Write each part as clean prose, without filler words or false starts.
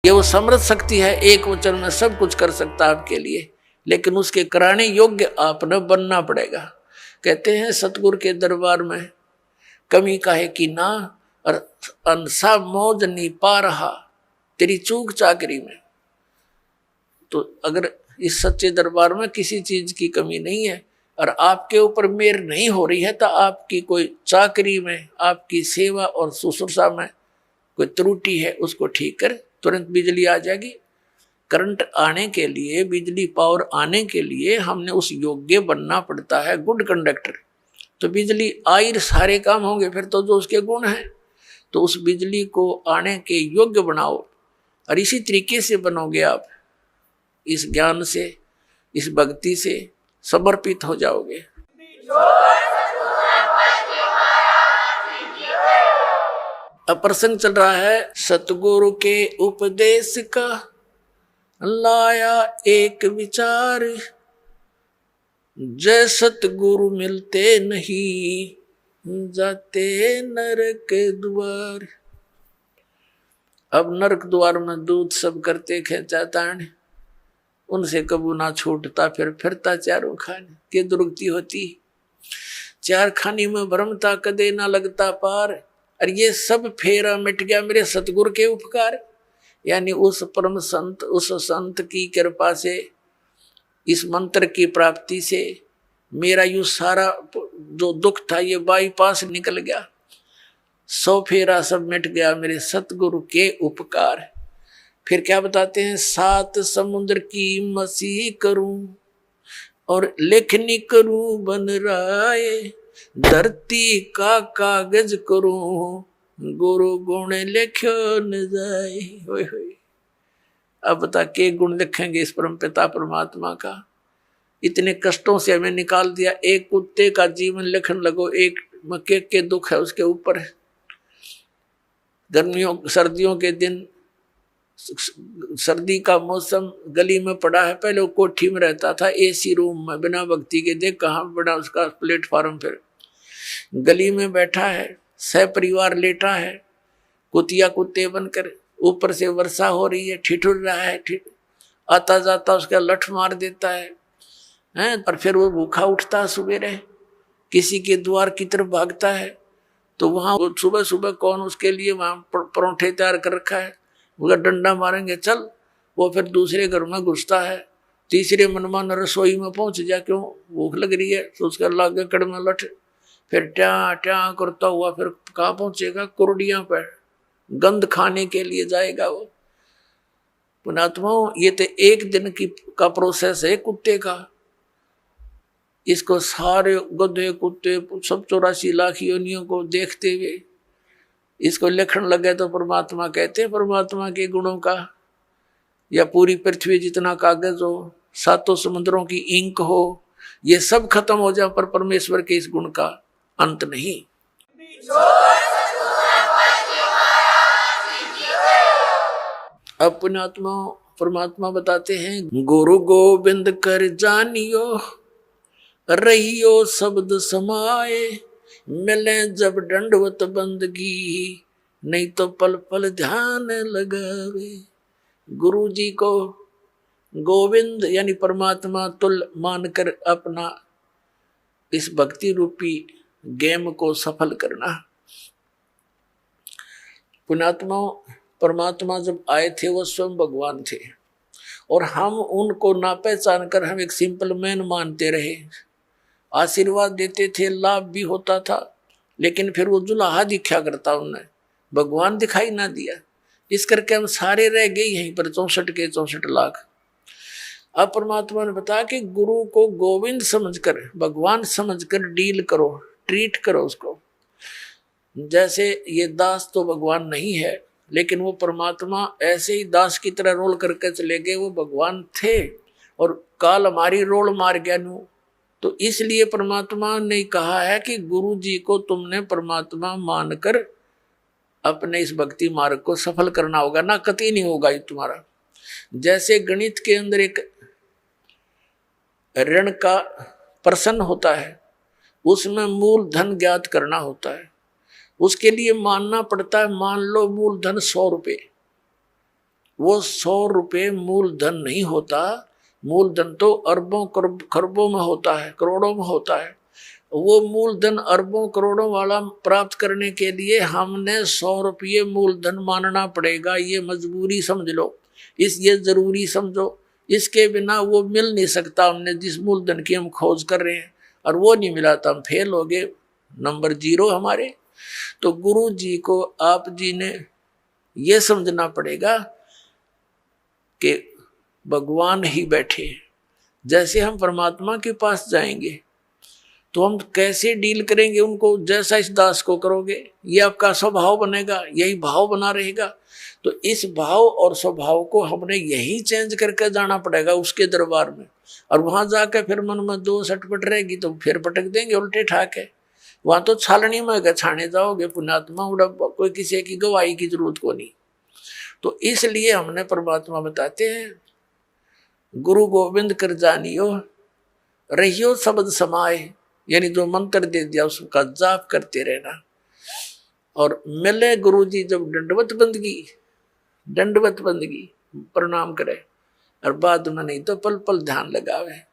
ये वो समृद्ध शक्ति है, एक वचन में सब कुछ कर सकता है आपके लिए, लेकिन उसके कराने योग्य आपने बनना पड़ेगा। कहते हैं सतगुरु के दरबार में कमी काहे की ना, और अनसा मौज नहीं पा रहा तेरी चूक चाकरी में। तो अगर इस सच्चे दरबार में किसी चीज की कमी नहीं है और आपके ऊपर मेहर नहीं हो रही है, तो आपकी कोई चाकरी में, आपकी सेवा और शुश्रूषा में कोई त्रुटि है, उसको ठीक कर, तुरंत बिजली आ जाएगी। करंट आने के लिए, बिजली पावर आने के लिए हमने उस योग्य बनना पड़ता है, गुड कंडक्टर। तो बिजली आई सारे काम होंगे, फिर तो जो उसके गुण हैं। तो उस बिजली को आने के योग्य बनाओ, और इसी तरीके से बनोगे आप, इस ज्ञान से, इस भक्ति से समर्पित हो जाओगे। अब प्रसंग चल रहा है सतगुरु के उपदेश का, लाया एक विचार, जय सतगुरु मिलते नहीं, जाते नरक द्वार। अब नरक द्वार में दूध सब करते खेचातान, उनसे कबू ना छूटता, फिर फिरता चारों खाने के दुर्गति होती। चार खानी में भ्रमता, कदे ना लगता पार। और ये सब फेरा मिट गया मेरे सतगुरु के उपकार, यानी उस परम संत, उस संत की कृपा से, इस मंत्र की प्राप्ति से मेरा यू सारा जो दुख था ये बाईपास निकल गया। 100 फेरा सब मिट गया मेरे सतगुरु के उपकार। फिर क्या बताते हैं, 7 समुद्र की मसीह करूं और लेखनी करूं बन राय, धरती का कागज करूं गुरु गुण लिखो न जाए। होय होय। अब बता के गुण लिखेंगे इस परम पिता परमात्मा का। इतने कष्टों से हमें निकाल दिया, एक कुत्ते का जीवन लिखने लगो, एक मक्के के दुख है उसके ऊपर। गर्मियों सर्दियों के दिन, सर्दी का मौसम, गली में पड़ा है, पहले वो कोठी में रहता था एसी रूम में बिना बत्ती के, देख कहाँ बड़ा उसका प्लेटफार्म, फिर गली में बैठा है, सह परिवार लेटा है, कुतिया कुत्ते बनकर, ऊपर से वर्षा हो रही है, ठिठुर रहा है, आता जाता उसका लठ मार देता है, और फिर वो भूखा उठता सवेरे, किसी के द्वार की तरफ भागता है, तो वहां सुबह सुबह कौन उसके लिए वहां परोठे तैयार कर रखा है, वो डंडा मारेंगे चल। वो फिर दूसरे घर में घुसता है, तीसरे मनमान रसोई में पहुंच जा, क्यों भूख लग रही है, तो उसका लागे कड़ में लठ, फिर ट्या ट्या करता हुआ फिर कहाँ पहुंचेगा, कुरडियां पर गंध खाने के लिए जाएगा वो। पुणात्माओं, ये तो एक दिन की का प्रोसेस है कुत्ते का। इसको सारे गधे कुत्ते सब 84 लाख योनियों को देखते हुए इसको लिखने लगे, तो परमात्मा कहते हैं परमात्मा के गुणों का, या पूरी पृथ्वी जितना कागज हो, 7 समुद्रों की इंक हो, ये सब खत्म हो जाए, पर परमेश्वर के इस गुण का अंत नहीं। अब पुण्यात्मा परमात्मा बताते हैं, गुरु गोविंद कर जानियो, रहियो शब्द समाए, मिले जब दंडवत बंदगी, नहीं तो पल पल ध्यान लगावे। गुरु जी को गोविंद यानी परमात्मा तुल मानकर अपना इस भक्ति रूपी गेम को सफल करना। पुण्यात्मा, परमात्मा जब आए थे वो स्वयं भगवान थे, और हम उनको ना पहचान कर हम एक सिंपल मैन मानते रहे। आशीर्वाद देते थे, लाभ भी होता था, लेकिन फिर वो जुलाहा दिखा करता, उन्हें भगवान दिखाई ना दिया। इस करके हम सारे रह गए यहीं पर 64 के 64 लाख। अब परमात्मा ने बताया कि गुरु को गोविंद समझकर, भगवान समझकर डील करो, ट्रीट करो उसको। जैसे ये दास तो भगवान नहीं है, लेकिन वो परमात्मा ऐसे ही दास की तरह रोल करके चले गए, वो भगवान थे, और काल हमारी रोल मार गया नू। तो इसलिए परमात्मा ने कहा है कि गुरु जी को तुमने परमात्मा मानकर अपने इस भक्ति मार्ग को सफल करना होगा, ना कतई नहीं होगा ये तुम्हारा। जैसे गणित के अंदर एक ऋण का प्रश्न होता है, उसमें मूल धन ज्ञात करना होता है, उसके लिए मानना पड़ता है, मान लो मूल धन 100 रुपये, वो 100 रुपये मूलधन नहीं होता, मूलधन तो अरबों खरबों में होता है, करोड़ों में होता है। वो मूलधन अरबों करोड़ों वाला प्राप्त करने के लिए हमने 100 रुपये मूलधन मानना पड़ेगा। ये मजबूरी समझ लो, ये जरूरी समझो। इसके बिना वो मिल नहीं सकता। हमने जिस मूलधन की हम खोज कर रहे हैं और वो नहीं मिला तो हम फेल हो गए, नंबर 0 हमारे। तो गुरु जी को आप जी ने ये समझना पड़ेगा कि भगवान ही बैठे। जैसे हम परमात्मा के पास जाएंगे तो हम कैसे डील करेंगे उनको, जैसा इस दास को करोगे ये आपका स्वभाव बनेगा, यही भाव बना रहेगा। तो इस भाव और स्वभाव को हमने यही चेंज करके जाना पड़ेगा उसके दरबार में। और वहां जाकर फिर मन में 2 सटपट रहेगी तो फिर पटक देंगे उल्टे ठाके। वहां तो छालनी में छाने जाओगे पुण्यात्मा, उड़ा कोई किसी की गवाही की जरूरत को नहीं। तो इसलिए हमने परमात्मा बताते हैं, गुरु गोविंद कर जानियो रहियो शब्द समाए, यानी जो मंत्र दे दिया उसका जाप करते रहना। और मिले गुरु जी जब दंडवत बंदगी प्रणाम करे, और बाद में नहीं तो पल पल ध्यान लगावे,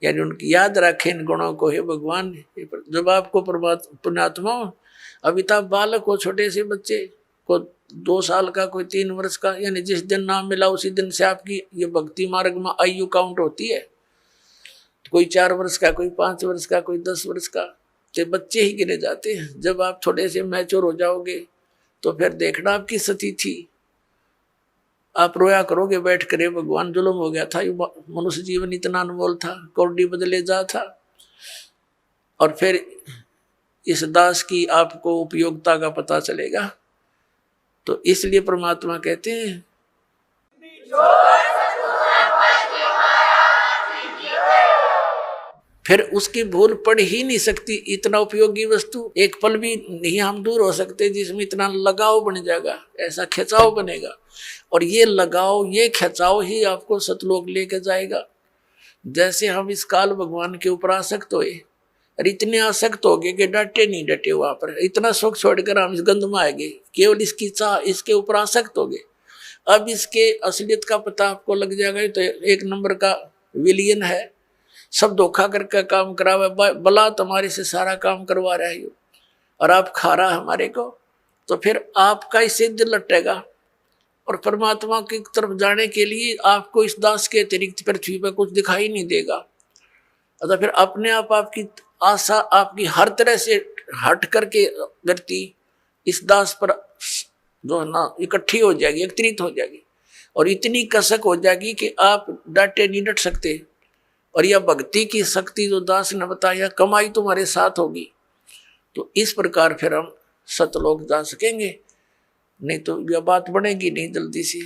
यानी उनकी याद रखे इन गुणों को। हे भगवान, जब आपको पुण्यात्मा अमिताभ बालक को, छोटे से बच्चे को 2 साल का, कोई 3 वर्ष का, यानी जिस दिन नाम मिला उसी दिन से आपकी ये भक्ति मार्ग में आयु काउंट होती है। कोई 4 वर्ष का, कोई 5 वर्ष का, कोई 10 वर्ष का, तो बच्चे ही गिने जाते हैं। जब आप थोड़े से मैच्योर हो जाओगे तो फिर देखना आपकी स्थिति थी, आप रोया करोगे बैठ कर, भगवान जुल्म हो गया था, मनुष्य जीवन इतना अनमोल था, कौड़ी बदले जा था। और फिर इस दास की आपको उपयोगिता का पता चलेगा। तो इसलिए परमात्मा कहते हैं, फिर उसकी भूल पड़ ही नहीं सकती। इतना उपयोगी वस्तु एक पल भी नहीं हम दूर हो सकते जिसमें इतना लगाव बन जाएगा, ऐसा खिंचाव बनेगा। और ये लगाव, ये खिंचाव ही आपको सतलोक लेके जाएगा। जैसे हम इस काल भगवान के ऊपर आसक्त हुए और इतने आसक्त हो गए कि डटे नहीं डटे वहां पर, इतना सुख छोड़कर हम इस गंध में आ गए, केवल इसकी चाह, इसके ऊपर आसक्त हो गए। अब इसके असलियत का पता आपको लग जाएगा। तो 1 नंबर का विलियन है, सब धोखा करके काम करावे, बला तुम्हारे से सारा काम करवा रहा है और आप खा रहा हमारे को। तो फिर आपका इससे दिल लटेगा और परमात्मा की तरफ जाने के लिए आपको इस दास के अतिरिक्त पृथ्वी पर कुछ दिखाई नहीं देगा। तो फिर अपने आप आपकी आशा आपकी हर तरह से हट करके गति इस दास पर जो है ना इकट्ठी हो जाएगी, एकत्रित हो जाएगी, और इतनी कसक हो जाएगी कि आप डटे नहीं डट सकते। और यह भक्ति की शक्ति जो दास ने बताया, कमाई तुम्हारे साथ होगी। तो इस प्रकार फिर हम सतलोक जा सकेंगे, नहीं तो यह बात बनेगी नहीं जल्दी से।